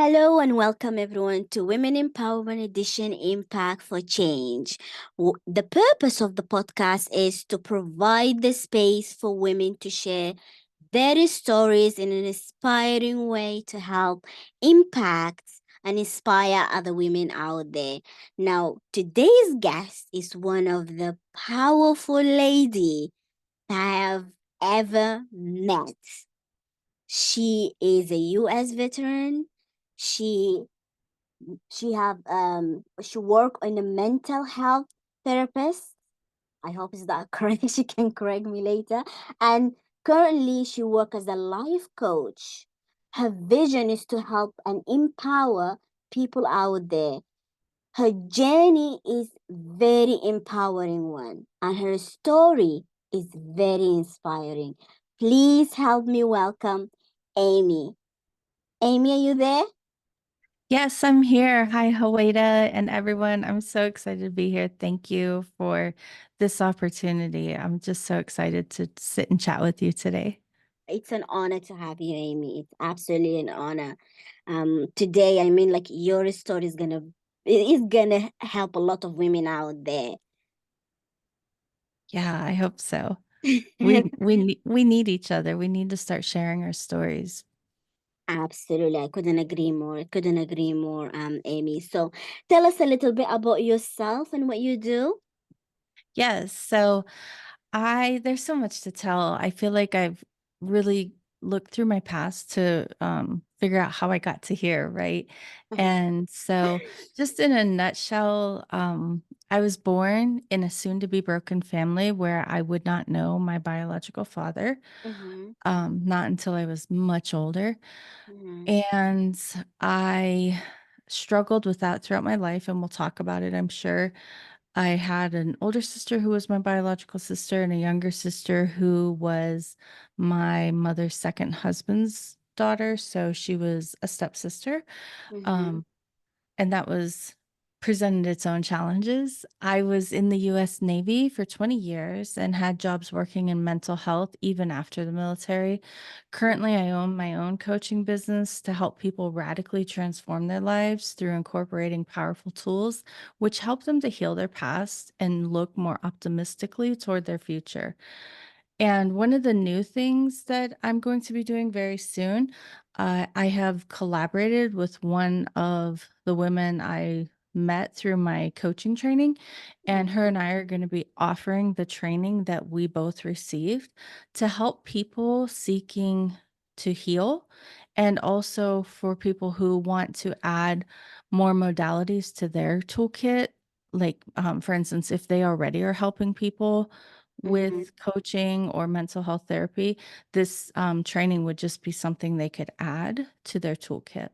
Hello and welcome everyone to Women Empowerment Edition Impact for Change. The purpose of the podcast is to provide the space for women to share their stories in an inspiring way to help impact and inspire other women out there. Now, today's guest is one of the powerful lady I have ever met. She is a US veteran. She she work in a mental health therapist. I hope is that correct. She can correct me later. And currently she work as a life coach. Her vision is to help and empower people out there. Her journey is very empowering one and her story is very inspiring. Please help me welcome Amie. Amie, are you there? Yes, I'm here. Hi, Hawaii and everyone. I'm so excited to be here. Thank you for this opportunity. I'm just so excited to sit and chat with you today. It's an honor to have you, Amie. It's absolutely an honor. Today, I mean, like your story is gonna help a lot of women out there. Yeah, I hope so. We need each other. We need to start sharing our stories. Absolutely, I couldn't agree more. I couldn't agree more, Amie. So, tell us a little bit about yourself and what you do. Yes, so I there's so much to tell. I feel like I've really looked through my past to figure out how I got to here, right? Uh-huh. And so just in a nutshell, I was born in a soon to be broken family where I would not know my biological father, Mm-hmm. not until I was much older. Mm-hmm. And I struggled with that throughout my life, and we'll talk about it, I'm sure. I had an older sister who was my biological sister and a younger sister who was my mother's second husband's daughter. So she was a stepsister. Mm-hmm. Um, and that was presented its own challenges. I was in the US Navy for 20 years and had jobs working in mental health even after the military. Currently, I own my own coaching business to help people radically transform their lives through incorporating powerful tools which help them to heal their past and look more optimistically toward their future. And one of the new things that I'm going to be doing very soon, I have collaborated with one of the women I met through my coaching training, and her Mm-hmm. and I are going to be offering the training that we both received to help people seeking to heal, and also for people who want to add more modalities to their toolkit. Like, for instance, if they already are helping people Mm-hmm. with coaching or mental health therapy, this training would just be something they could add to their toolkit.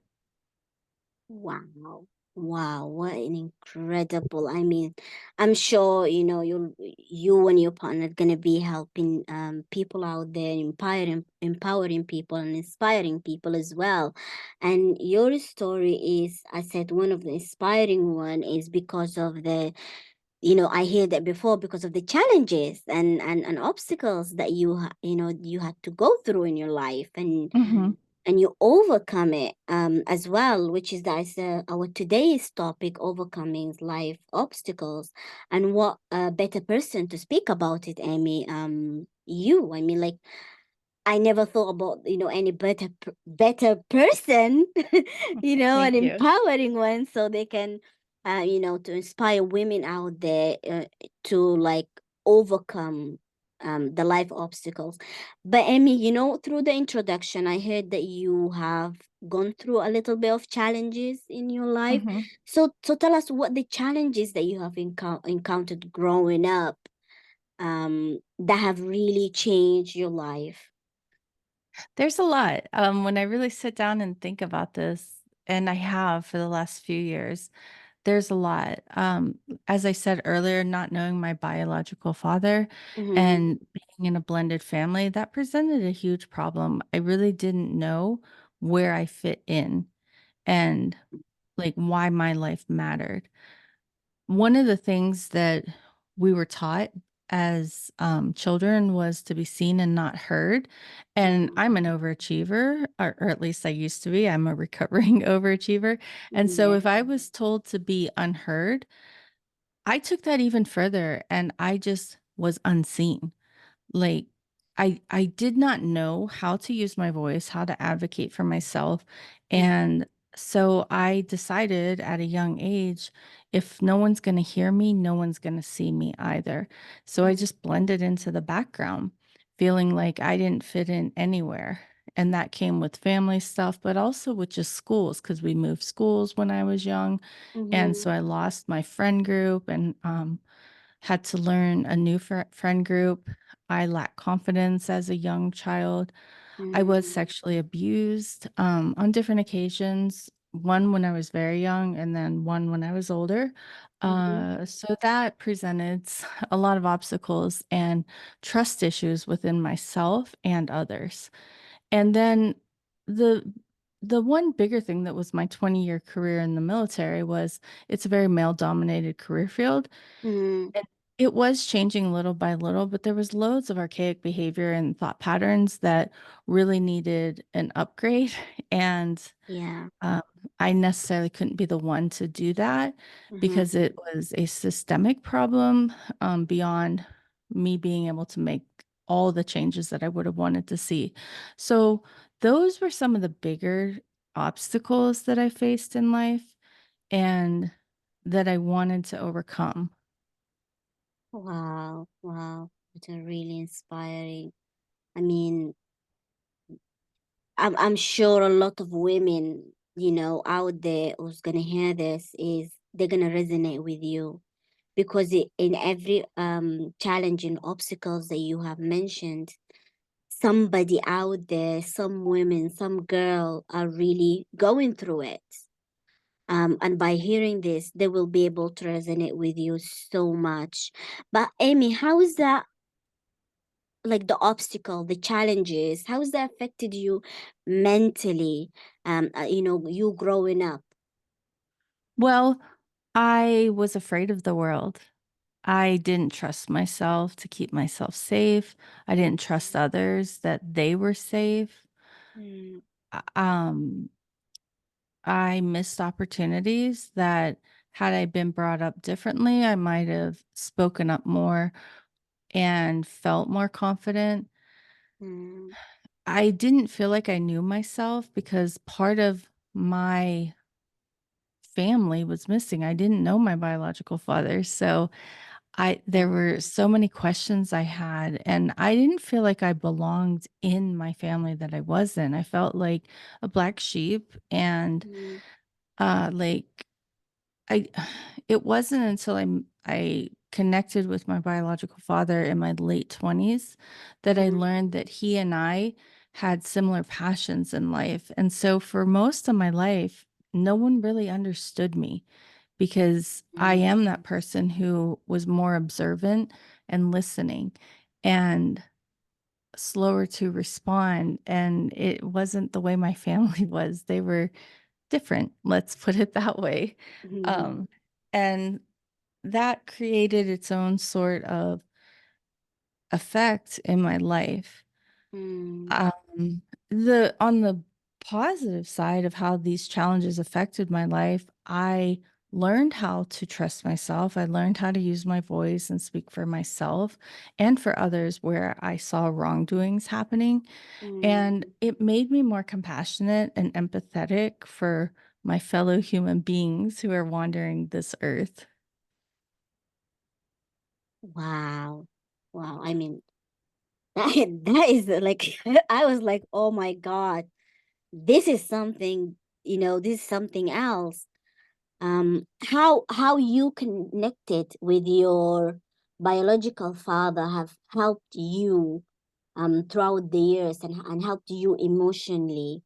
Wow. Wow, what an incredible. I mean, I'm sure, you and your partner are gonna be helping people out there, empowering people and inspiring people as well. And your story is, I said, one of the inspiring one is because of I hear that before because of the challenges and obstacles that you had to go through in your life Mhm. and you overcome it as well, which is that's our today's topic, overcoming life obstacles. And what a better person to speak about it, Amy, you. I mean, like, I never thought about, any better person, an Thank you. empowering one, so they can, to inspire women out there to like overcome the life obstacles. But Amy, through the introduction, I heard that you have gone through a little bit of challenges in your life. Mhm. So tell us what the challenges that you have encountered growing up, that have really changed your life. There's a lot. When I really sit down and think about this, and I have for the last few years, there's a lot. As I said earlier, not knowing my biological father Mm-hmm. and being in a blended family, that presented a huge problem. I really didn't know where I fit in and like why my life mattered. One of the things that we were taught as children was to be seen and not heard. And Mm, I'm an overachiever, or at least I used to be. I'm a recovering overachiever. And so yeah. if I was told to be unheard, I took that even further and I just was unseen. Like I did not know how to use my voice, how to advocate for myself. Mm, And so I decided at a young age, if no one's going to hear me, no one's going to see me either. So I mm, just blended into the background, feeling like I didn't fit in anywhere. And that came with family stuff, but also with just schools, because we moved schools when I was young. And mhm, so I lost my friend group and had to learn a new friend group. I lacked confidence as a young child. I was mm, sexually abused on different occasions, one when I was very young and then one when I was older. mhm. So that presented a lot of obstacles and trust issues within myself and others. And then the the one bigger thing that was my 20-year career in the military was it's a very male dominated career field. Mm, And it was changing little by little, but there was loads of archaic behavior and thought patterns that really needed an upgrade. And yeah. um, I necessarily couldn't be the one to do that Mhm. because it was a systemic problem beyond me being able to make all the changes that I would have wanted to see. So those were some of the bigger obstacles that I faced in life and that I wanted to overcome. Wow, wow. It's a really inspiring. I mean, I'm sure a lot of women, out there who's gonna hear this is they're gonna resonate with you because in every challenging obstacles that you have mentioned, somebody out there, some women, some girl are really going through it. And by hearing this, they will be able to resonate with you so much. But Amy, how is that, like the obstacle, the challenges, how has that affected you mentally? You growing up. Well, I was afraid of the world. I didn't trust myself to keep myself safe. I didn't trust others that they were safe. Mm, Uh, Um, I missed opportunities that had I been brought up differently, I might have spoken up more and felt more confident. mm, I didn't feel like I knew myself because part of my family was missing. I didn't know my biological father. So there yeah. were so many questions I had, and I didn't feel like I belonged in my family that I was in. I felt like a black sheep and Mm, like I it wasn't until I connected with my biological father in my late 20s that I mm, learned that he and I had similar passions in life. And so for most of my life, no one really understood me because I mm, am that person who was more observant and listening and slower to respond. And it wasn't the way my family was. They were different, let's put it that way. mm, Um, and that created its own sort of effect in my life. mm, The on the positive side of how these challenges affected my life, I learned how to trust myself. I learned how to use my voice and speak for myself and for others where I saw wrongdoings happening. And mm. it made me more compassionate and empathetic for my fellow human beings who are wandering this earth. Wow. Wow. I mean, that is like, I was like, oh my God, this is something, this is something else. How you connected with your biological father have helped you throughout the years and helped you emotionally.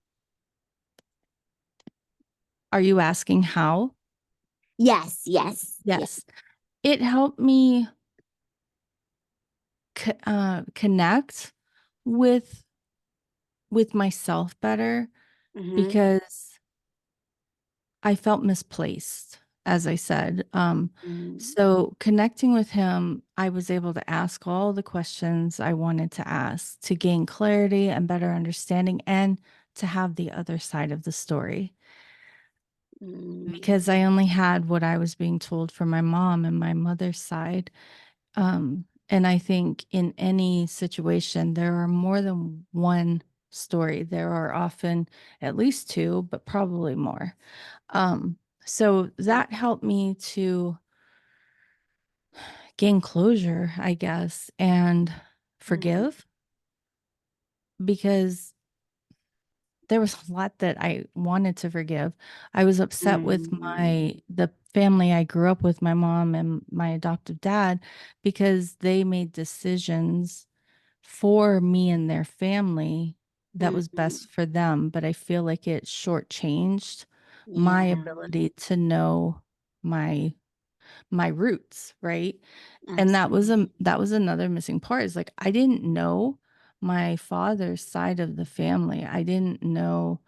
Are you asking how? Yes, yes, yeah. Yes. It helped me connect with myself better Mm-hmm. because I felt misplaced. as I said. Mm, So connecting with him, I was able to ask all the questions I wanted to ask to gain clarity and better understanding and to have the other side of the story. mm, Because I only had what I was being told from my mom and my mother's side. And I think in any situation, there are more than one story. There are often at least two, but probably more. Um, so that helped me to gain closure, I guess, and mm, forgive because there was a lot that I wanted to forgive. I was upset with mm, the family I grew up with, my mom and my adoptive dad, because they made decisions for me and their family that was mm. best for them, but I feel like it shortchanged my Yeah, ability to know my my roots, right? And absolutely. that was another missing part is like I didn't know my father's side of the family. I didn't know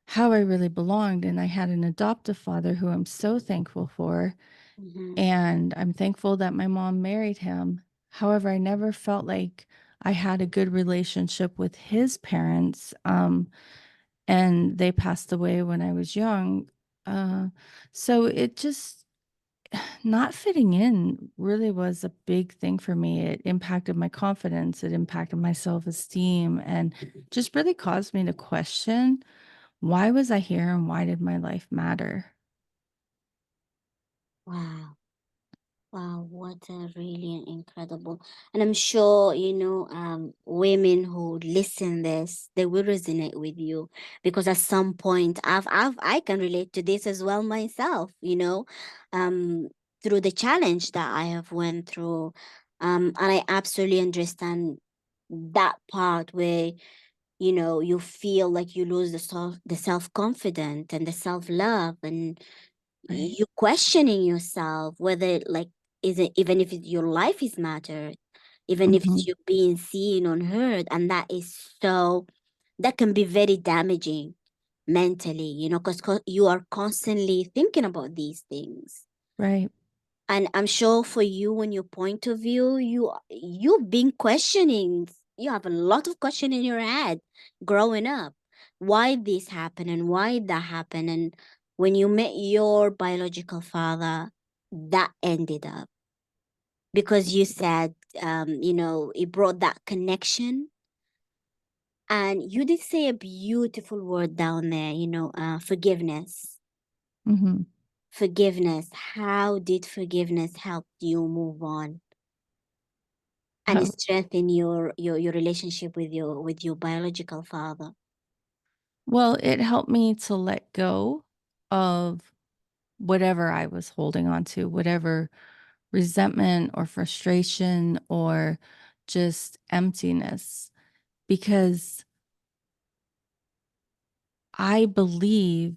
how I really belonged, and I had an adoptive father who I'm so thankful for, Mm-hmm. and I'm thankful that my mom married him. However, I never felt like I had a good relationship with his parents, and they passed away when I was young. Uh, so it just not fitting in really was a big thing for me. It impacted my confidence, it impacted my self-esteem, and just really caused me to question why was I here and why did my life matter? Wow. Wow, what a really incredible. And I'm sure, women who listen this, they will resonate with you because at some point I can relate to this as well myself, um, through the challenge that I have went through. And I absolutely understand that part where, you feel like you lose the self-confidence and the self-love, and Right. you questioning yourself whether, like, is it, even if your life is mattered, even if it's Mhm. you being seen or heard, and that can be very damaging mentally, because you are constantly thinking about these things. Right. And I'm sure for you, in your point of view, you've been questioning. You have a lot of question in your head growing up. Why this happened and why that happened, and when you met your biological father, that ended up because you said, it brought that connection, and you did say a beautiful word down there. Forgiveness. Mhm. Forgiveness. How did forgiveness help you move on and Oh, strengthen your relationship with your biological father? well, it helped me to let go of whatever I was holding on to, whatever resentment or frustration or just emptiness, because I believe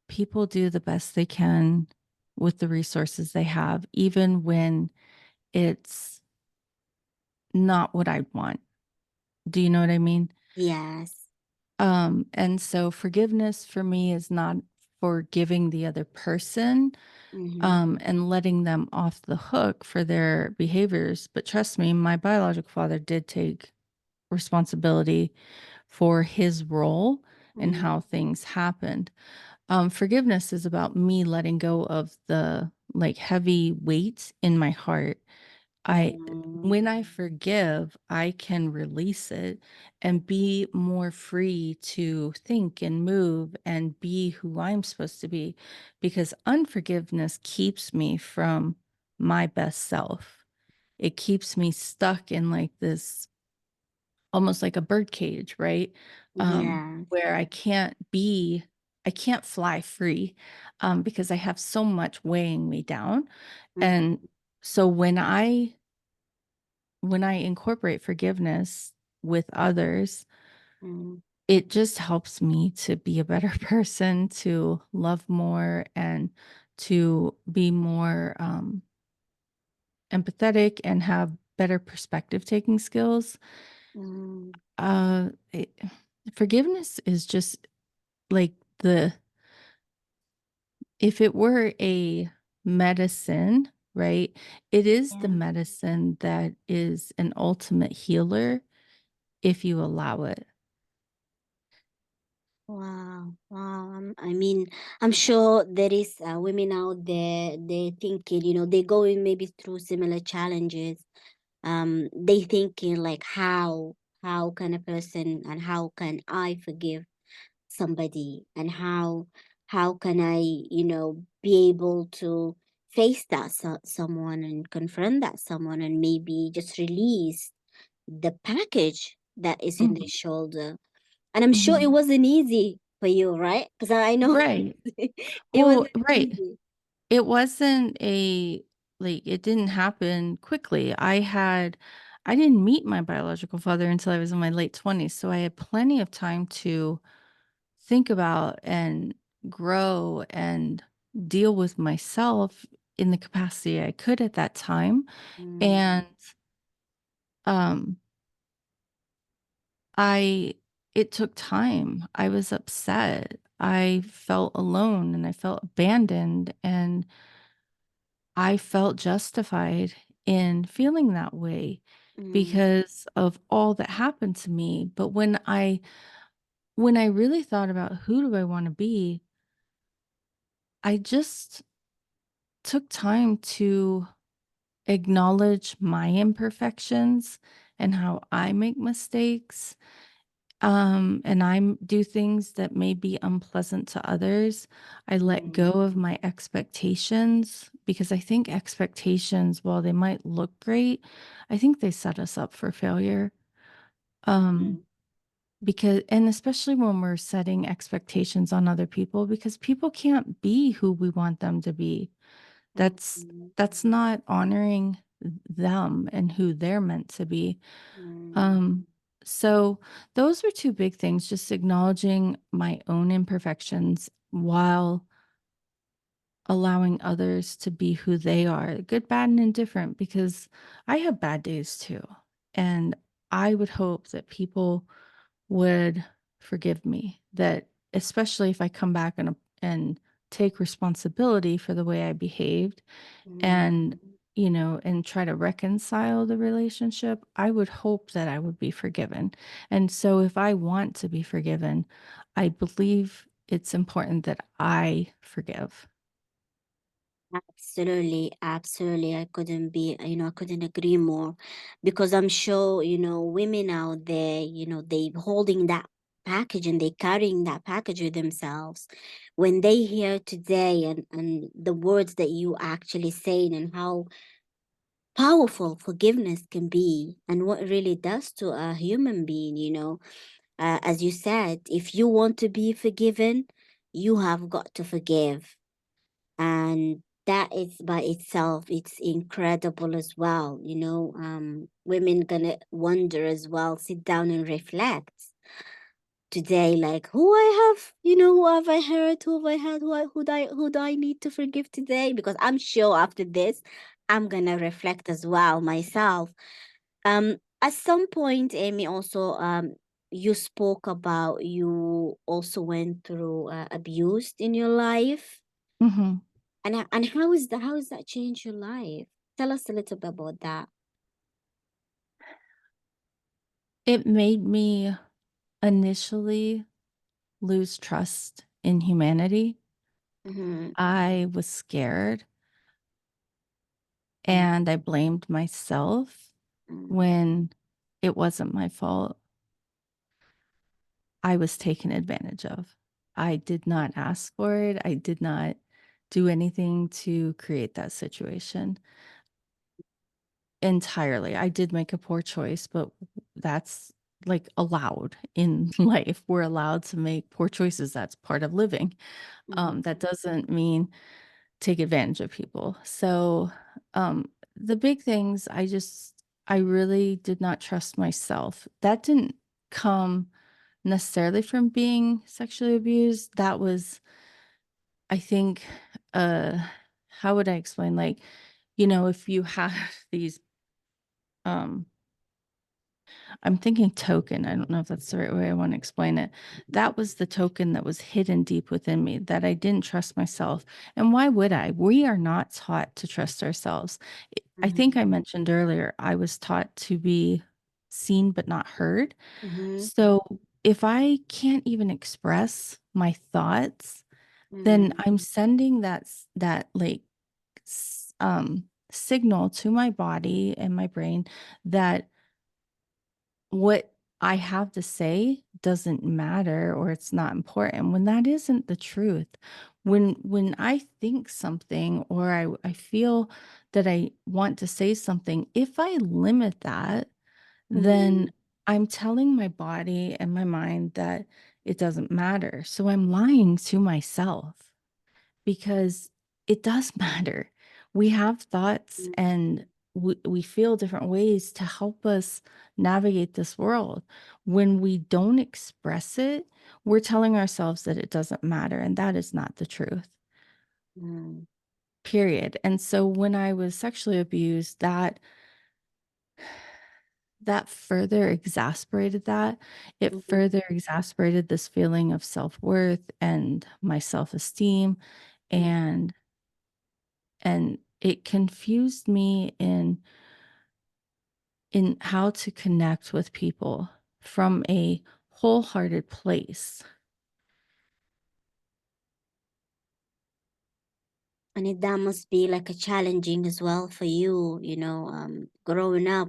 people do the best they can with the resources they have, even when it's not what I want. Do you know what I mean? Yes. And so forgiveness for me is not forgiving the other person, Mm-hmm. and letting them off the hook for their behaviors. But trust me, my biological father did take responsibility for his role in Mm-hmm. how things happened. Forgiveness is about me letting go of the like heavy weight in my heart. I Mm-hmm. When I forgive, I can release it and be more free to think and move and be who I'm supposed to be, because unforgiveness keeps me from my best self. It keeps me stuck in like this almost like a bird cage, right? Yes. Where I can't fly free, because I have so much weighing me down. And Mm-hmm. so when I incorporate forgiveness with others, Mm-hmm. it just helps me to be a better person, to love more, and to be more empathetic and have better perspective taking skills. Mm-hmm. Uh, Forgiveness is just like the if it were a medicine, right, it is the Yeah. medicine that is an ultimate healer if you allow it. Wow, wow. I mean, I'm sure there is women out there. They thinking, they going maybe through similar challenges. They thinking like, how can a person and how can I forgive somebody, and how can I, be able to face that someone and confront that someone and maybe just release the package that is in their Mhm, shoulder. And I'm sure it mhm. wasn't easy for you, right? Because I know Right. it Well, wasn't right. easy. It wasn't a like, it didn't happen quickly. I didn't meet my biological father until I was in my late 20s, so I had plenty of time to think about and grow and deal with myself in the capacity I could at that time, Mm, and, um, I it took time. I was upset. I felt alone, and I felt abandoned, and I felt justified in feeling that way mm, because of all that happened to me. But when I really thought about who do I want to be, I just took time to acknowledge my imperfections and how I make mistakes. And do things that may be unpleasant to others. I let mm, go of my expectations because I think expectations, while they might look great, I think they set us up for failure. Um, mm, because and especially when we're setting expectations on other people, because people can't be who we want them to be. mm, That's mm, that's not honoring them and who they're meant to be. mm. Um, so those were 2 big things, just acknowledging my own imperfections while allowing others to be who they are, good, bad, and indifferent, because I have bad days too. And I would hope that people would forgive me, that especially if I come back and take responsibility for the way I behaved Mm. and and try to reconcile the relationship, I would hope that I would be forgiven. And so if I want to be forgiven, I believe it's important that I forgive. Absolutely, absolutely. I couldn't agree more, because I'm sure, women out there, they holding that package and they carrying that package with themselves. When they hear today and the words that you actually saying and how powerful forgiveness can be and what it really does to a human being, as you said, if you want to be forgiven, you have got to forgive. And that is by itself, it's incredible as well. Women gonna wonder as well, sit down and reflect today, like, who I have, who have I hurt, who have I had, who do I need to forgive today? Because I'm sure after this, I'm gonna reflect as well myself. At some point, Amy, also, you spoke about you also went through abuse in your life. Mhm. And how has that changed your life? Tell us a little bit about that. It made me initially lose trust in humanity. Mm-hmm. I was scared Mm, and I blamed myself mm, when it wasn't my fault. I was taken advantage of. I did not ask for it. I did not do anything to create that situation entirely. I did make a poor choice, but that's like allowed in life. We're allowed to make poor choices. That's part of living. mm. That doesn't mean take advantage of people. So, the big things, I really did not trust myself. That didn't come necessarily from being sexually abused. That was, I think, uh, how would I explain? Like, if you have these, um, I'm thinking token. I don't know if that's the right way I want to explain it. That was the token that was hidden deep within me, that I didn't trust myself. And why would I? We are not taught to trust ourselves. I think I Mm-hmm. mentioned earlier, I was taught to be seen but not heard. Mm-hmm. So if I can't even express my thoughts, then Mm-hmm. I'm sending that like signal to my body and my brain that what I have to say doesn't matter or it's not important, when that isn't the truth. When I think something, or I feel that I want to say something, if I limit that, then I'm telling my body and my mind that it doesn't matter. So I'm lying to myself, because it does matter. We have thoughts, and we feel different ways to help us navigate this world. When we don't express it, we're telling ourselves that it doesn't matter, and that is not the truth, Mm-hmm. period. And so when I was sexually abused, that further exasperated that. It Mm-hmm. further exasperated this feeling of self-worth and my self-esteem, and it confused me in how to connect with people from a wholehearted place. And that must be like a challenging as well for you, growing up,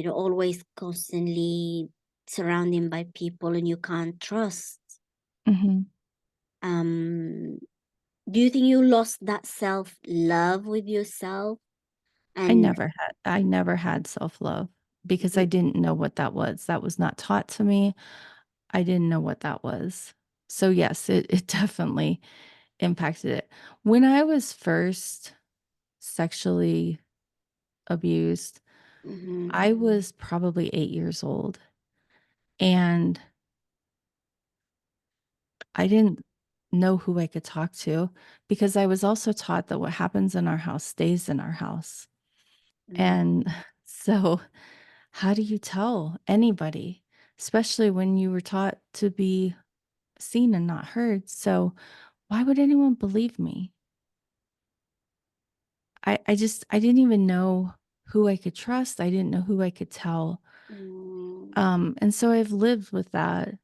always constantly surrounded by people and you can't trust. Mhm. Um, do you think you lost that self-love with yourself? And I never had self-love, because I didn't know what that was. That was not taught to me. I didn't know what that was. So yes, it definitely impacted it. When I was first sexually abused, mm-hmm. I was probably 8 years old, and I didn't know who I could talk to, because I was also taught that what happens in our house stays in our house. And so, how do you tell anybody, especially when you were taught to be seen and not heard? So, why would anyone believe me? I didn't even know who I could trust. I didn't know who I could tell. Mm-hmm. And so I've lived with that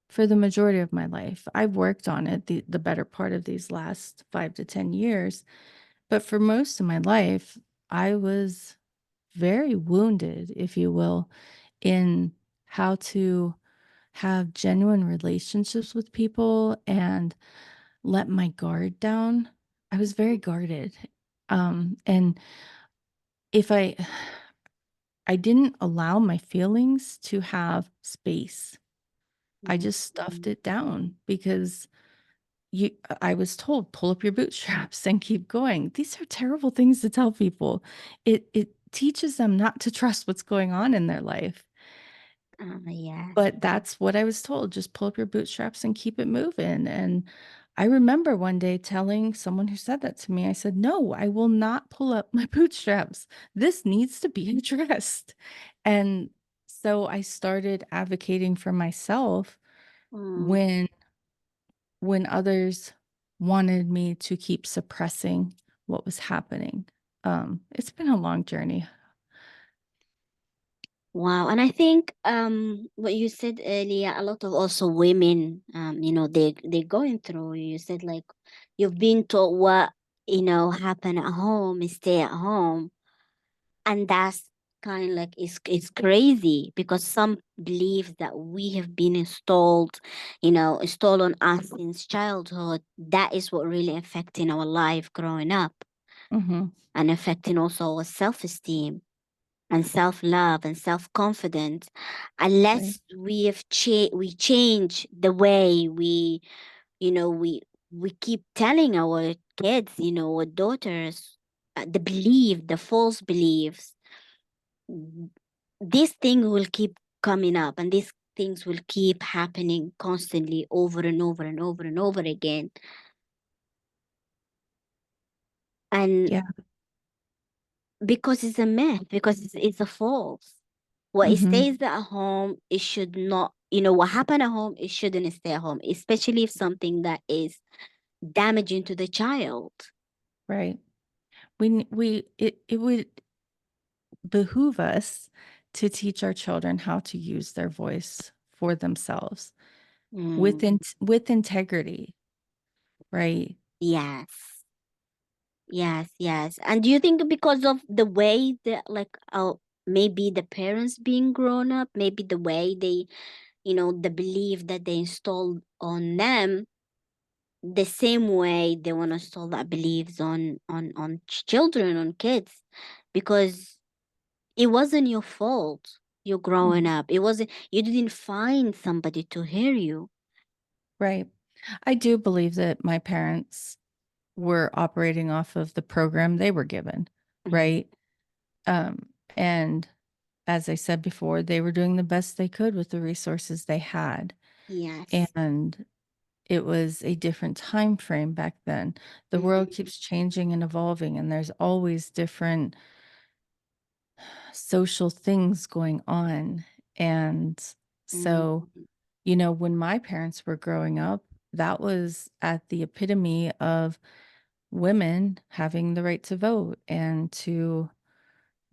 for the majority of my life. I've worked on it the better part of these last 5 to 10 years, but for most of my life, I was very wounded, if you will, in how to have genuine relationships with people and let my guard down. I was very guarded. And if I didn't allow my feelings to have space. I just stuffed it down, because you I was told, "Pull up your bootstraps and keep going." These are terrible things to tell people. It teaches them not to trust what's going on in their life. Yes. But that's what I was told, "Just pull up your bootstraps and keep it moving." And I remember one day telling someone who said that to me, I said, "No, I will not pull up my bootstraps. This needs to be addressed." And so I started advocating for myself Mm. when others wanted me to keep suppressing what was happening. It's been a long journey. Wow. And I think what you said earlier, a lot of also women, they're going through, you said like you've been taught what, happen at home, stay at home. And that's kind of like it's crazy because some believe that we have been installed on us since childhood. That is what really affecting our life growing up Mhm. and affecting also our self-esteem and self-love and self-confidence Right. unless we change the way we keep telling our kids, our daughters, the false beliefs. This thing will keep coming up and these things will keep happening constantly over and over and over and over again, and Yeah. because it's a myth, because it's a false. What it Mhm. stays at home, it should not, what happened at home, it shouldn't stay at home, especially if something that is damaging to the child. Right. It would behoove us to teach our children how to use their voice for themselves Mm, with integrity, right? yes. Yes, yes. And do you think because of the way that, like, maybe the parents being grown up, maybe the way they, the belief that they installed on them, the same way they want to install that beliefs on children, on kids, because it wasn't your fault. You're growing Mhm. up. It wasn't. You didn't find somebody to hear you. Right. I do believe that my parents were operating off of the program they were given, Mm, right? And as I said before, they were doing the best they could with the resources they had. yes. And it was a different time frame back then. The world Mm, keeps changing and evolving, and there's always different social things going on. And mm, so, when my parents were growing up, that was at the epitome of women having the right to vote and to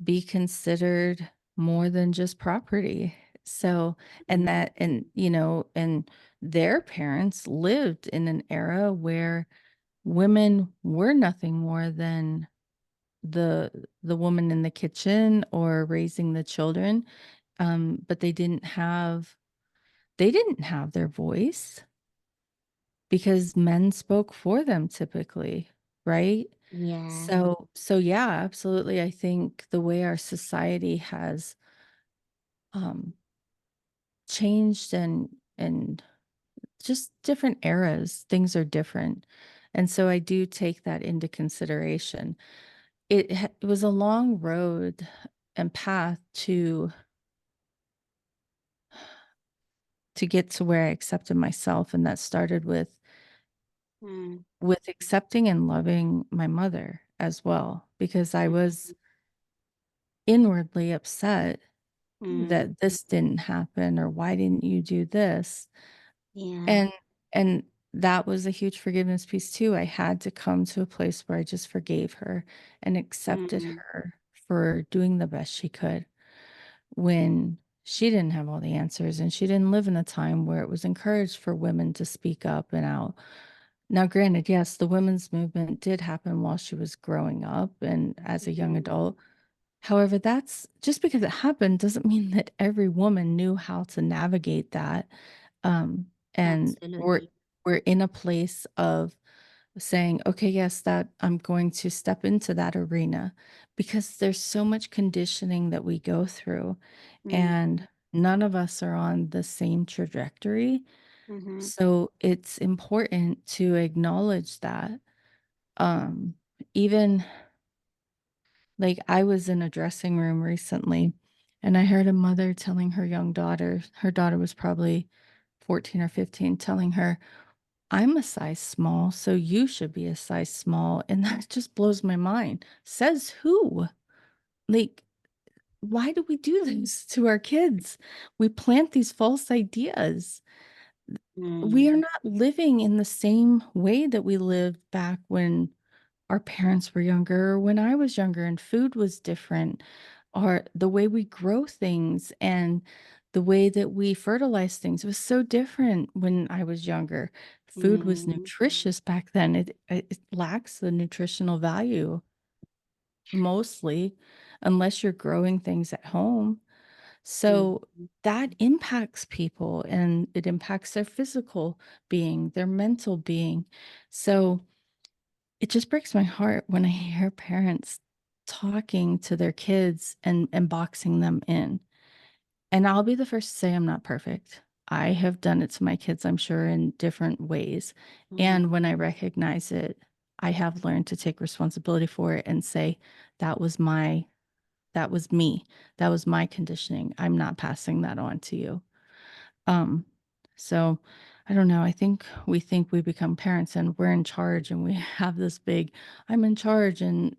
be considered more than just property. So, mm, and their parents lived in an era where women were nothing more than the woman in the kitchen or raising the children. But they didn't have their voice because men spoke for them typically, right? yeah. So yeah, absolutely. I think the way our society has um changed and just different eras, things are different. And so I do take that into consideration. It was a long road and path to get to where I accepted myself, and that started Mm, with accepting and loving my mother as well, because I mm, was inwardly upset mm, that this didn't happen or why didn't you do this? yeah. And that was a huge forgiveness piece too. I had to come to a place where I just forgave her and accepted Mm, her for doing the best she could when she didn't have all the answers and she didn't live in a time where it was encouraged for women to speak up and out. Now, granted, yes, the women's movement did happen while she was growing up and as a young mm, adult. However, that's just because it happened doesn't mean that every woman knew how to navigate that. And absolutely. we're in a place of saying, okay, yes, that I'm going to step into that arena because there's so much conditioning that we go through, Mm, and none of us are on the same trajectory. mm-hmm, So it's important to acknowledge that. Even like I was in a dressing room recently and I heard a mother telling her daughter was probably 14 or 15, telling her, I'm a size small, so you should be a size small. And that just blows my mind. Says who? Like, why do we do this to our kids? We plant these false ideas. We mm, are not living in the same way that we lived back when our parents were younger or when I was younger and food was different, or the way we grow things and the way that we fertilize things was so different when I was younger. Food was mm, nutritious back then. It lacks the nutritional value mostly unless you're growing things at home. mm, So that impacts people and it impacts their physical being, their mental being. So it just breaks my heart when I hear parents talking to their kids and boxing them in. And I'll be the first to say I'm not perfect. I have done it to my kids, I'm sure, in different ways. mm, And when I recognize it, I have learned to take responsibility for it and say, that was that was me. That was my conditioning. I'm not passing that on to you. Um, so I don't know. I think we become parents and we're in charge and we have this big, I'm in charge. And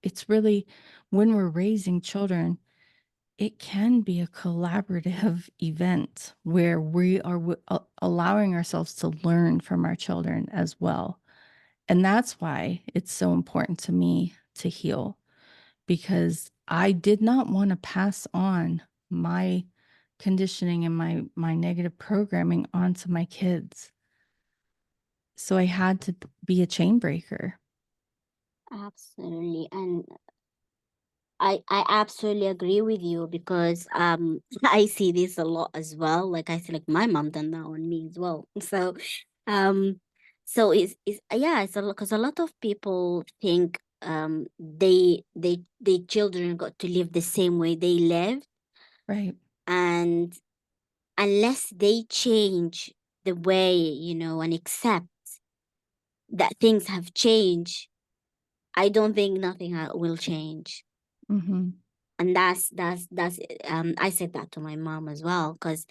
it's really when we're raising children, it can be a collaborative event where we are allowing ourselves to learn from our children as well. And that's why it's so important to me to heal, because I did not want to pass on my conditioning and my negative programming onto my kids. So I had to be a chain breaker. Absolutely. And I absolutely agree with you because I see this a lot as well. Like I see like my mom done that on me as well. Um so it's yeah, it's a lot because a lot of people think they children got to live the same way they live, Right. and unless they change the way, you know, and accept that things have changed, I don't think nothing will change. Mm-hmm. And that's I said that to my mom as well, because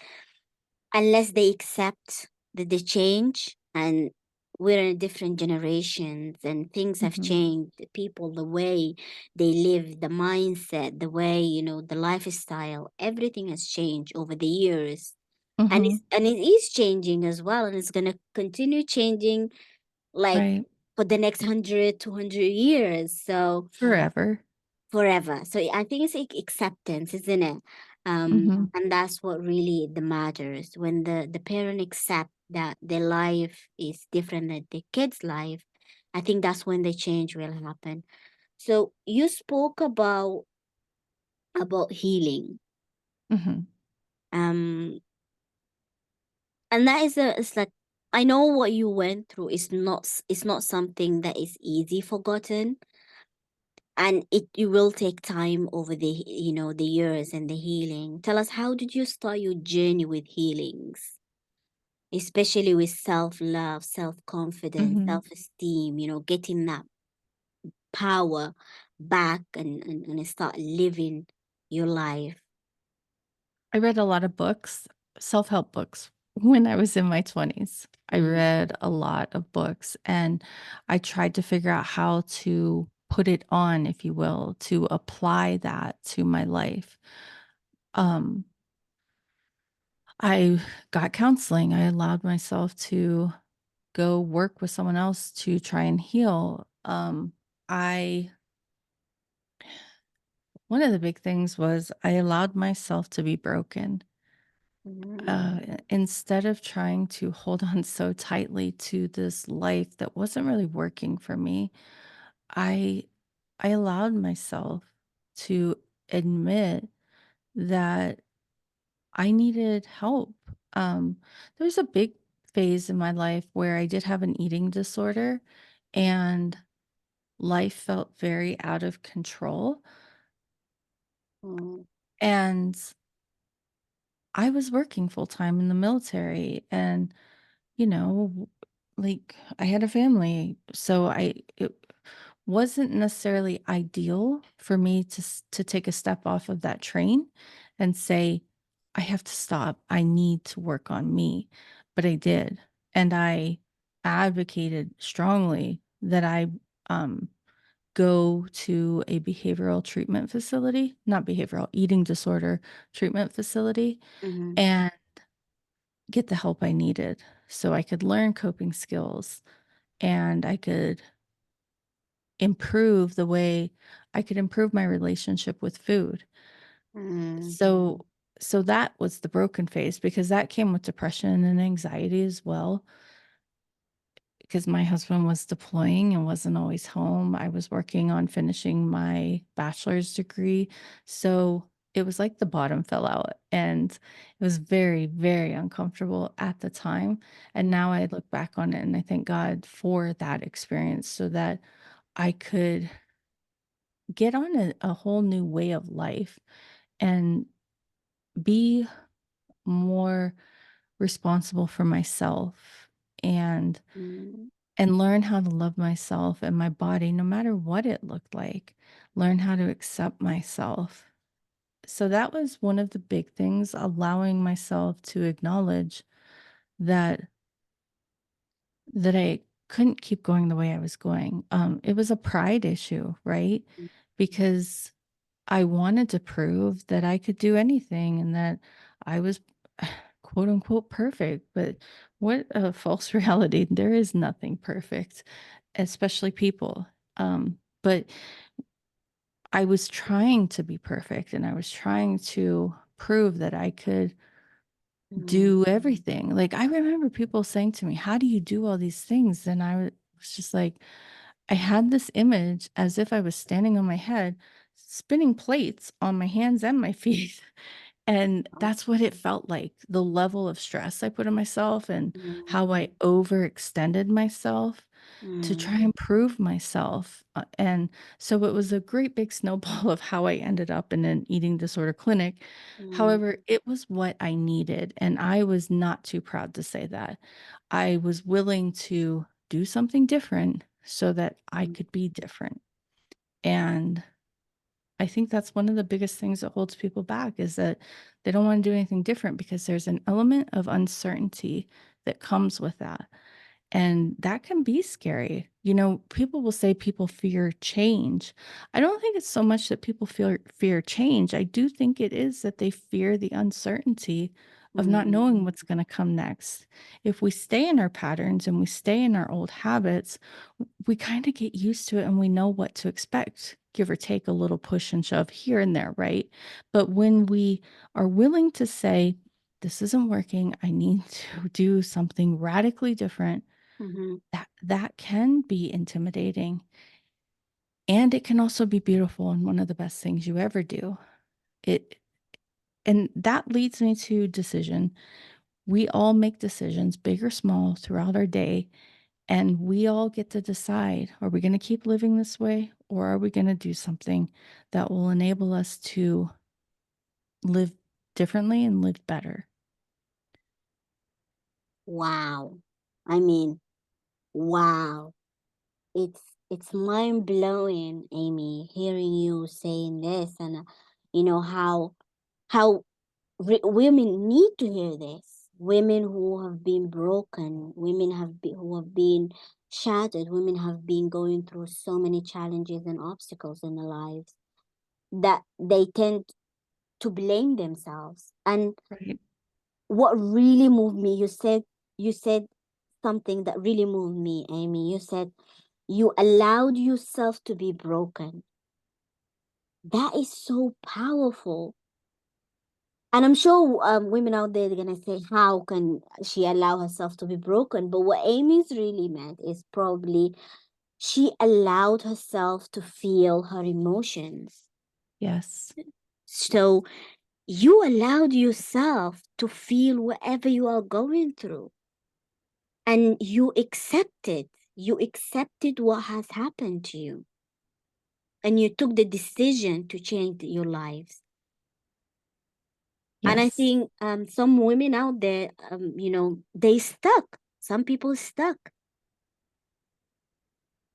unless they accept that they change, and we're in different generations and things have Mm-hmm. changed, the people, the way they live, the mindset, the way, you know, the lifestyle, everything has changed over the years, and Mm-hmm. it is changing as well, and it's going to continue changing, like, Right. for the next 100 200 years, so Forever. forever. So I think it's like acceptance, isn't it? Mm-hmm. And that's what really the matters. When the parent accept that their life is different than the kid's life, I think that's when the change will happen. So you spoke about healing. Mm-hmm. Um, and that is it's like, I know what you went through is it's not something that is easy forgotten, and it will take time over the, you know, the years and the healing. Tell us, how did you start your journey with healings, especially with self-love, self-confidence, Mm-hmm. self-esteem, you know, getting that power back, and start living your life. I read a lot of books, self-help books, when I was in my 20s. I Mm, read a lot of books, and I tried to figure out how to put it on, if you will, to apply that to my life. Um, I got counseling. I allowed myself to go work with someone else to try and heal. I One of the big things was I allowed myself to be broken. mm, Instead of trying to hold on so tightly to this life that wasn't really working for me, I I allowed myself to admit that I needed help. There was a big phase in my life where I did have an eating disorder, and life felt very out of control. mm, And I was working full time in the military, and like, I had a family, so it wasn't necessarily ideal for me to take a step off of that train and say, "I have to stop. I need to work on me." But I did, and I advocated strongly that I, um, go to a behavioral treatment facility, not behavioral, eating disorder treatment facility, mm, and get the help I needed so I could learn coping skills, and I could improve the way I could improve my relationship with food. mm, So so that was the broken phase, because that came with depression and anxiety as well, because my husband was deploying and wasn't always home. I was working on finishing my bachelor's degree. So it was like the bottom fell out, and it was very, very uncomfortable at the time. And now I look back on it and I thank God for that experience so that I could get on a whole new way of life and be more responsible for myself, and mm, learn how to love myself and my body no matter what it looked like, learn how to accept myself. So that was one of the big things, allowing myself to acknowledge that I couldn't keep going the way I was going. It was a pride issue, right? mm, Because I wanted to prove that I could do anything and that I was quote unquote perfect. But what a false reality. There is nothing perfect, especially people. But I was trying to be perfect and I was trying to prove that I could Mm, do everything. Like, I remember people saying to me, "How do you do all these things?" And was just like, I had this image as if I was standing on my head, spinning plates on my hands and my feet. And that's what it felt like, the level of stress I put on myself and how I mm, overextended myself to try mm, and prove myself. And so it was a great big snowball of how I ended up in an eating disorder clinic. mm, However, it was what I needed. And I was not too proud to say that. I was willing to do something different so that I mm, could be different. And I think that's one of the biggest things that holds people back is that they don't want to do anything different because there's an element of uncertainty that comes with that. And that can be scary. You know, people will say people fear change. I don't think it's so much that people fear change. I do think it is that they fear the uncertainty of not mm, knowing what's going to come next. If we stay in our patterns and we stay in our old habits, we kind of get used to it and we know what to expect, give or take a little push and shove here and there, right? But when we are willing to say, this isn't working, I need to do something radically different, mhm. that can be intimidating, and it can also be beautiful and one of the best things you ever do. It and that leads me to decision. We all make decisions, big or small, throughout our day, and we all get to decide, are we going to keep living this way or are we going to do something that will enable us to live differently and live better? Wow. I mean, wow. It's it's mind blowing, Amy, hearing you saying this, and how women need to hear this. Women who have been broken, who have been shattered, women have been going through so many challenges and obstacles in their lives that they tend to blame themselves. And Right. what really moved me, you said something that really moved me, Amy. You said you allowed yourself to be broken. That is so powerful. And I'm sure women out there are gonna say, "How can she allow herself to be broken?" But what Amy's really meant is probably she allowed herself to feel her emotions. Yes. So you allowed yourself to feel whatever you are going through, and you accepted what has happened to you, and you took the decision to change your lives. And I Yes. think some women out there, they stuck. Some people stuck.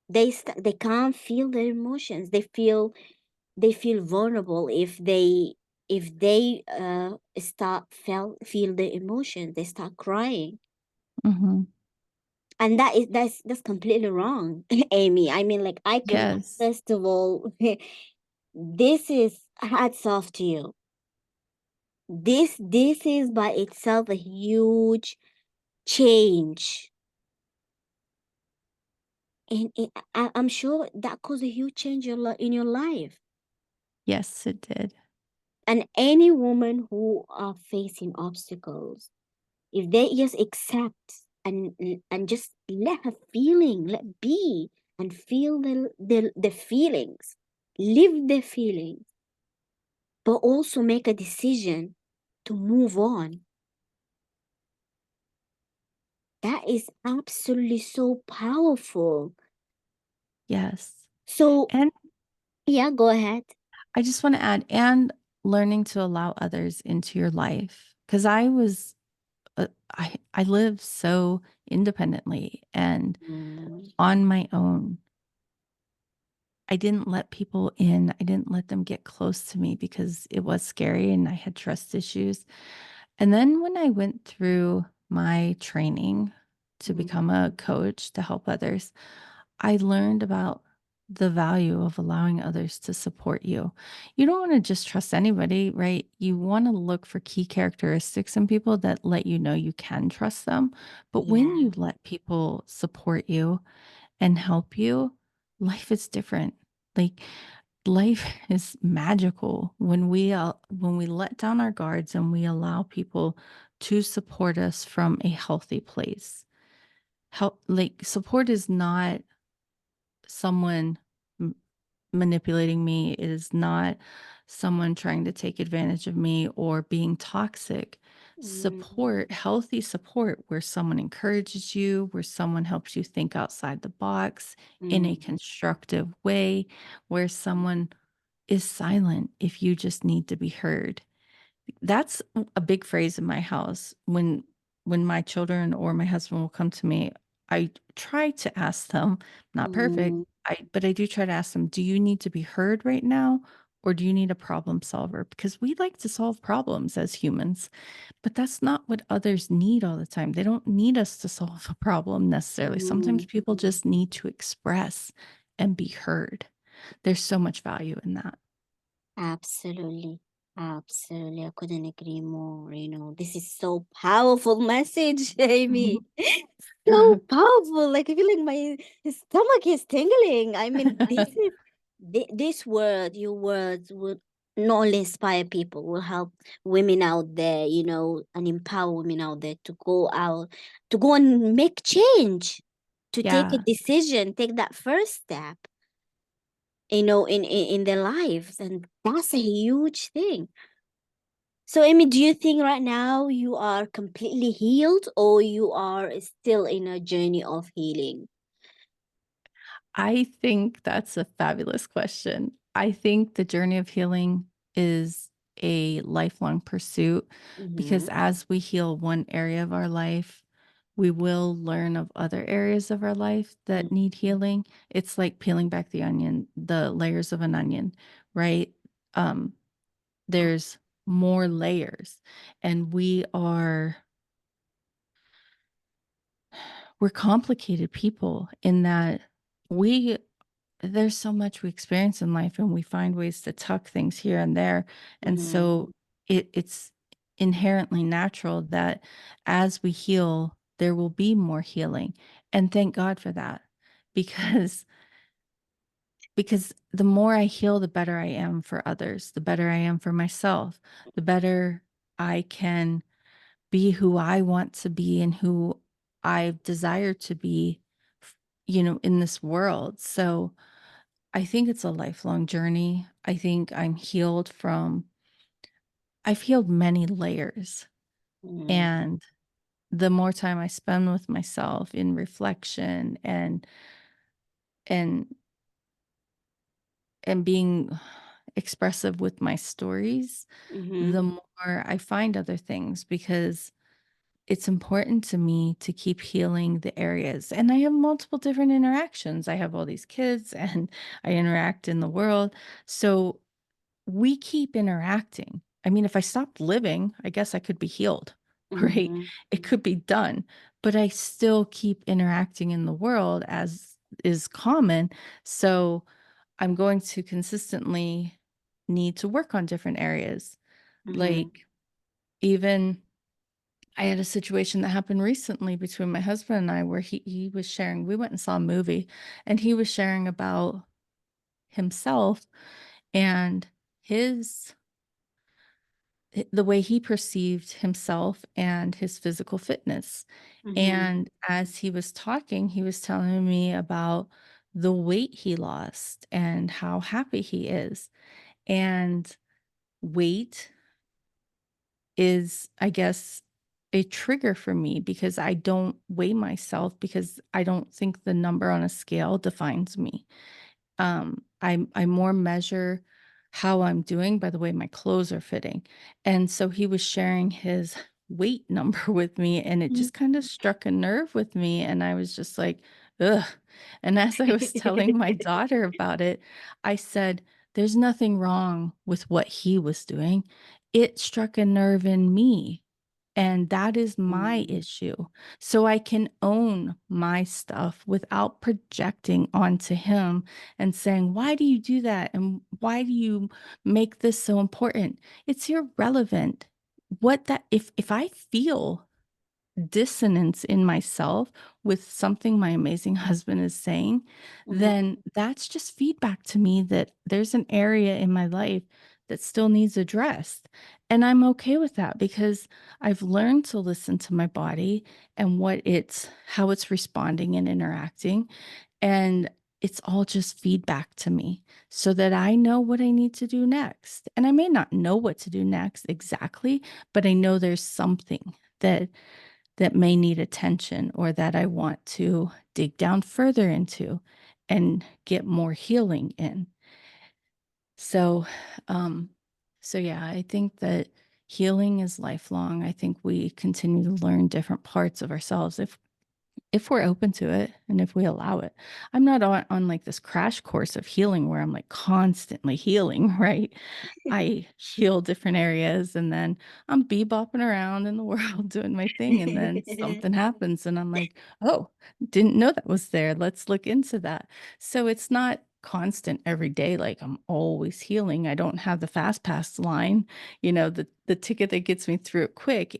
They can't feel their emotions. They feel vulnerable if they feel their emotions. They start crying, Hmm. and that's completely wrong, Amy. I mean, like, I cannot. Yes. First of all, this is hats off to you. This is by itself a huge change. And I'm sure that caused a huge change in your life. Yes, it did. And any woman who are facing obstacles, if they just accept and just let be and feel the feelings, live the feelings, but also make a decision to move on. That is absolutely so powerful. Yes. So And yeah, go ahead. I just want to add, and learning to allow others into your life. Because I live so independently and Mm, on my own. I didn't let people in. I didn't let them get close to me because it was scary and I had trust issues. And then when I went through my training to mm, become a coach to help others, I learned about the value of allowing others to support you. You don't want to just trust anybody, right? You want to look for key characteristics in people that let you know you can trust them. But when Yeah. you let people support you and help you, life is different. Like life is magical when we let down our guards and we allow people to support us from a healthy place. Help like support is not someone m- manipulating me, it is not someone trying to take advantage of me or being toxic. Mm, Support, healthy support, where someone encourages you, where someone helps you think outside the box in a mm, constructive way, where someone is silent if you just need to be heard. That's a big phrase in my house. When my children or my husband will come to me, I try to ask them, not perfect, mm, but I do try to ask them, "Do you need to be heard right now, or do you need a problem solver?" Because we like to solve problems as humans, but that's not what others need all the time. They don't need us to solve a problem necessarily. Sometimes mm. people just need to express and be heard. There's so much value in that. Absolutely. Absolutely. I couldn't agree more. This is so powerful message, Amy. So powerful. Like I feel like my stomach is tingling. I mean, this word, your words would not only inspire people, will help women out there, and empower women out there to go out, to go and make change, to take a Yeah. decision, take that first step, in their lives. And that's a huge thing. So, Amy, do you think right now you are completely healed or you are still in a journey of healing? I think that's a fabulous question. I think the journey of healing is a lifelong pursuit Mm-hmm. because as we heal one area of our life, we will learn of other areas of our life that need healing. It's like peeling back the onion, the layers of an onion, right? Um, there's more layers, and we're complicated people in that we there's so much we experience in life and we find ways to tuck things here and there. And Mm-hmm. so it's inherently natural that as we heal, there will be more healing. And thank God for that. Because because the more I heal, the better I am for others, the better I am for myself, the better I can be who I want to be and who I desire to be, in this world. So I think it's a lifelong journey. I think I've healed many layers. Mm-hmm. And the more time I spend with myself in reflection and and being expressive with my stories, Mm-hmm. the more I find other things because it's important to me to keep healing the areas. And I have multiple different interactions. I have all these kids and I interact in the world. So we keep interacting. I mean, if I stopped living, I guess I could be healed, right? Mm-hmm. It could be done, but I still keep interacting in the world as is common. So I'm going to consistently need to work on different areas. Mm-hmm. Like, even I had a situation that happened recently between my husband and I where he was sharing, we went and saw a movie and he was sharing about himself and his the way he perceived himself and his physical fitness. Mm-hmm. And as he was talking, he was telling me about the weight he lost and how happy he is. And weight is, I guess, a trigger for me because I don't weigh myself because I don't think the number on a scale defines me. I more measure how I'm doing by the way my clothes are fitting. And so he was sharing his weight number with me and it just kind of struck a nerve with me. And I was just like, ugh. And as I was telling my daughter about it, I said, there's nothing wrong with what he was doing. It struck a nerve in me. And that is my Mm. issue. So I can own my stuff without projecting onto him and saying, why do you do that? And why do you make this so important? It's irrelevant. What that if I feel dissonance in myself with something my amazing husband is saying, Mhm. then that's just feedback to me that there's an area in my life that still needs addressed. And I'm okay with that because I've learned to listen to my body and how it's responding and interacting. And it's all just feedback to me so that I know what I need to do next. And I may not know what to do next exactly, but I know there's something that may need attention or that I want to dig down further into and get more healing in. So, um, so yeah, I think that healing is lifelong. I think we continue to learn different parts of ourselves if we're open to it and if we allow it. I'm not on like this crash course of healing where I'm like constantly healing, right? I heal different areas and then I'm bebopping around in the world doing my thing. And then something happens and I'm like, oh, didn't know that was there. Let's look into that. So it's not constant every day. Like I'm always healing. I don't have the fast pass line, the ticket that gets me through it quick.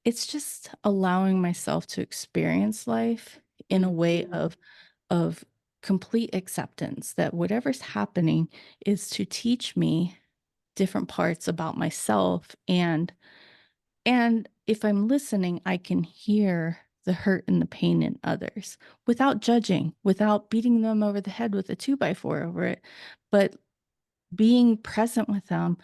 It's just allowing myself to experience life in a way Mhm. of complete acceptance that whatever's happening is to teach me different parts about myself, and if I'm listening, I can hear the hurt and the pain in others without judging, without beating them over the head with a 2x4 over it, but being present with them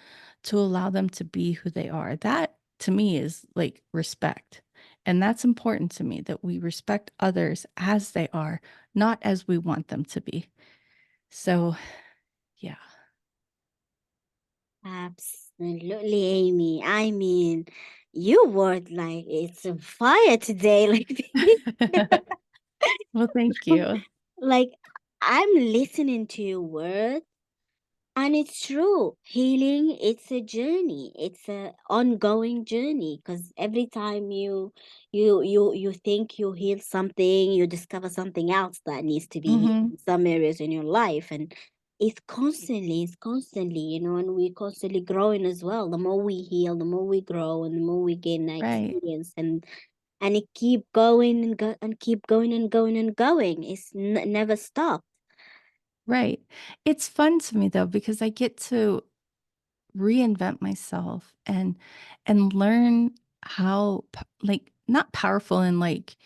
to allow them to be who they are. That to me is like respect. And that's important to me that we respect others as they are, not as we want them to be. So, yeah. Absolutely, Amy. I mean, you were like it's a fire today. Well, thank you. Like I'm listening to your words. And it's true. Healing, it's a journey. It's a ongoing journey because every time you think you heal something, you discover something else that needs to be healed Hmm. in some areas in your life. And and we're constantly growing as well. The more we heal, the more we grow, and the more we gain that Right. experience. And it keep going and keep going and going and going. It's never stop. Right. It's fun to me though because I get to reinvent myself and learn how like not powerful in like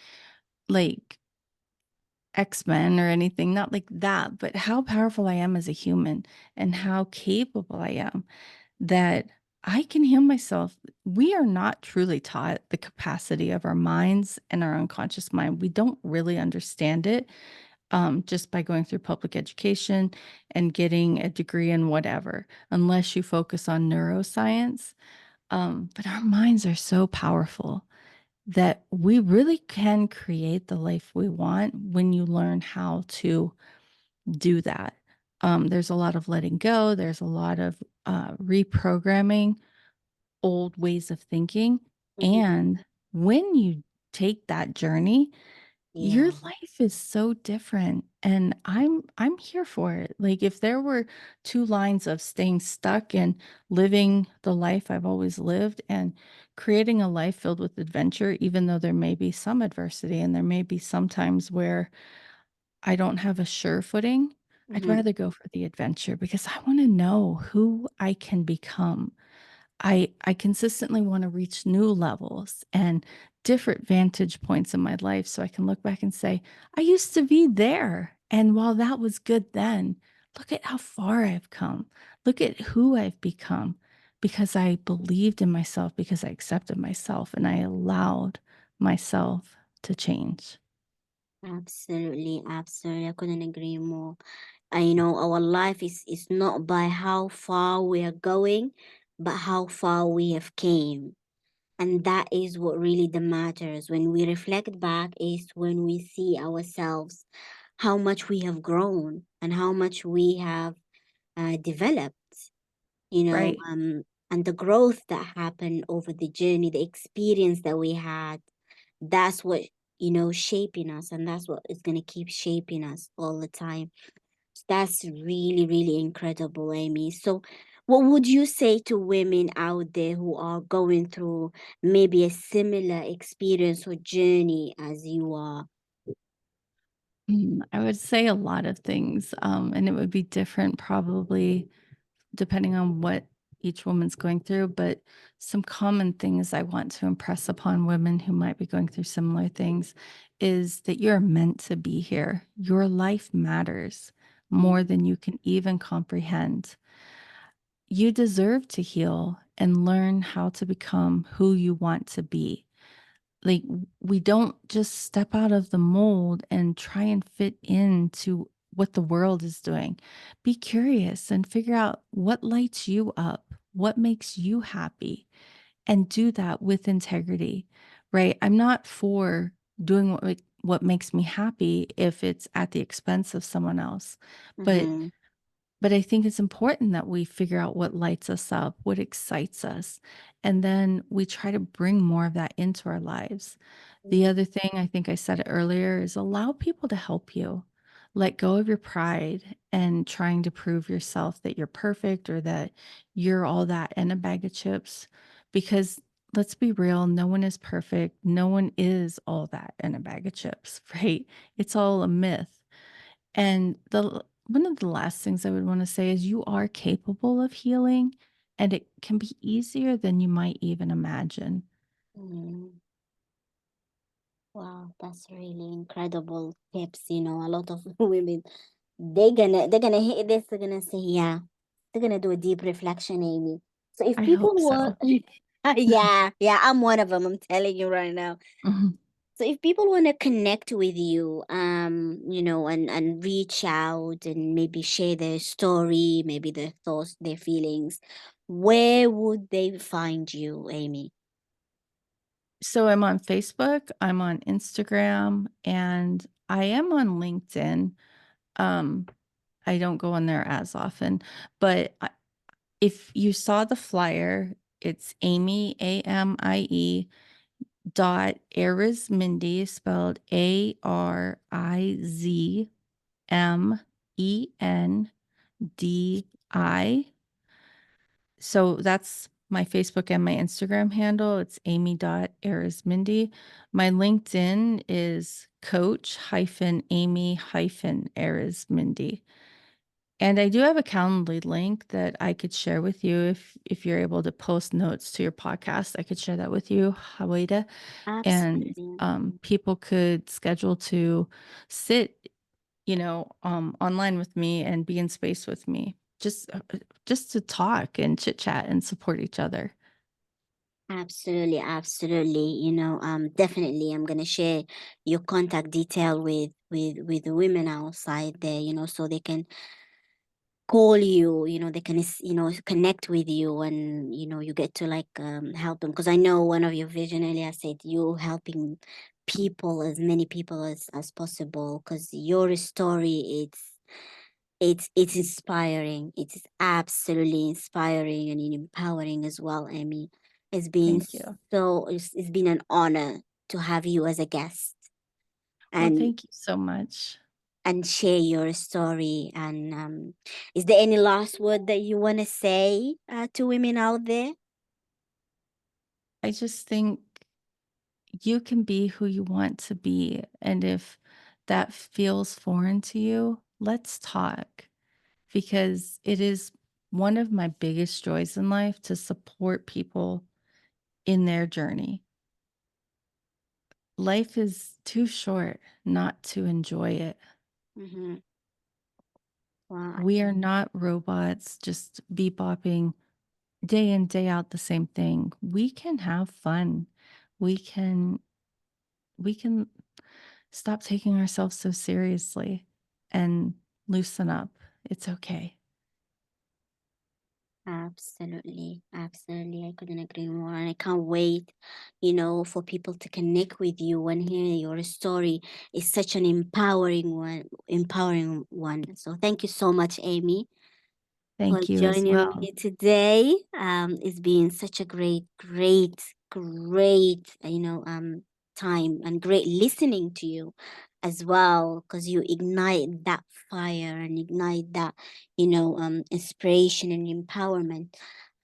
X-Men or anything, not like that, but how powerful I am as a human and how capable I am that I can heal myself. We are not truly taught the capacity of our minds and our unconscious mind. We don't really understand it just by going through public education and getting a degree in whatever, unless you focus on neuroscience. But our minds are so powerful that we really can create the life we want when you learn how to do that. There's a lot of letting go, there's a lot of reprogramming old ways of thinking. Mhm. And when you take that journey, your Yeah. life is so different and I'm here for it. Like if there were two lines of staying stuck and living the life I've always lived and creating a life filled with adventure, even though there may be some adversity and there may be some times where I don't have a sure footing, I'd Mhm. rather go for the adventure because I want to know who I can become. I consistently want to reach new levels and different vantage points in my life so I can look back and say, I used to be there. And while that was good then, look at how far I've come. Look at who I've become because I believed in myself, because I accepted myself and I allowed myself to change. Absolutely, absolutely. I couldn't agree more. Our life is not by how far we are going, but how far we have came. And that is what really the matters. When we reflect back is when we see ourselves, how much we have grown and how much we have developed. You know, Right. and the growth that happened over the journey, the experience that we had, that's what, shaping us, and that's what is going to keep shaping us all the time. That's really, really incredible, Amie. So, what would you say to women out there who are going through maybe a similar experience or journey as you are? I would say a lot of things, and it would be different probably depending on what each woman's going through. But some common things I want to impress upon women who might be going through similar things is that you're meant to be here. Your life matters more Mm, than you can even comprehend. You deserve to heal and learn how to become who you want to be. Like, we don't just step out of the mold and try and fit into what the world is doing. Be curious and figure out what lights you up, what makes you happy, and do that with integrity, right? I'm not for doing what makes me happy if it's at the expense of someone else. But mm-hmm. but I think it's important that we figure out what lights us up, what excites us, and then we try to bring more of that into our lives. The Mm, other thing, I think I said it earlier, is allow people to help you. Let go of your pride and trying to prove yourself that you're perfect or that you're all that in a bag of chips. Because let's be real, no one is perfect. No one is all that in a bag of chips, right? It's all a myth. And the one of the last things I would want to say is you are capable of healing, and it can be easier than you might even imagine. mm. Wow, that's really incredible tips. A lot of women, they're gonna hit this, they're gonna say, yeah, they're gonna do a deep reflection, Amie. So if I people hope want, so. yeah, yeah, I'm one of them, I'm telling you right now. Mhm. So if people want to connect with you, and reach out and maybe share their story, maybe their thoughts, their feelings, where would they find you, Amie? So I'm on Facebook, I'm on Instagram, and I am on LinkedIn. Um, I don't go on there as often, but if you saw the flyer, it's Amie, Amie, dot Arizmendi, spelled Arizmendi. So that's my Facebook and my Instagram handle. It's Amy.Arizmindi. My LinkedIn is coach-Amy-Arizmindi. And I do have a Calendly link that I could share with you if you're able to post notes to your podcast. I could share that with you, Hawaii, and Absolutely. people could schedule to sit, online with me and be in space with me, just to talk and chit chat and support each other. Absolutely, absolutely. Definitely I'm gonna share your contact detail with the women outside there, so they can call you, they can connect with you, and you get to like help them, because I know one of your vision earlier said you helping people, as many people as possible, because your story, it's inspiring. It's absolutely inspiring and empowering as well, Emmy. It's been Thank you. it's been an honor to have you as a guest, Well, and thank you so much. share your story. And is there any last word that you want to say to women out there? I just think you can be who you want to be. And if that feels foreign to you, let's talk, because it is one of my biggest joys in life to support people in their journey. Life is too short not to enjoy it. Mm-hmm. Wow. We are not robots just bebopping day in, day out the same thing. We can have fun. We can we can stop taking ourselves so seriously and loosen up. It's okay. Absolutely, absolutely. I couldn't agree more. And I can't wait, for people to connect with you and hear your story. Is such an empowering one. So thank you so much, Amy. for Thank you as joining well. me today. It's been such a great, time and great listening to you as well, because you ignite that fire and ignite that, inspiration and empowerment,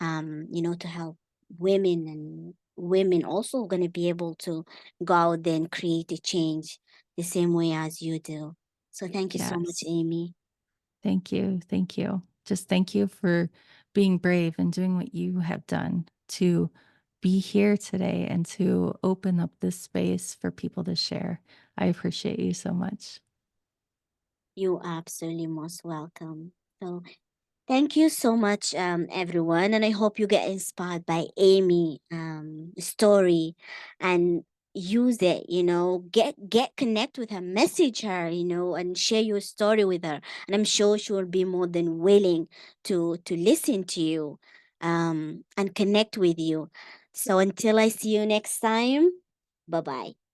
to help women, and women also going to be able to go out there and create a change the same way as you do. So thank you so much, Yes. Amie. Thank you. Thank you. Just thank you for being brave and doing what you have done to be here today and to open up this space for people to share. I appreciate you so much. You are absolutely most welcome. So thank you so much, everyone, and I hope you get inspired by Amie story and use it. Get connect with her, message her, and share your story with her, and I'm sure she will be more than willing to listen to you, and connect with you. So until I see you next time, bye bye.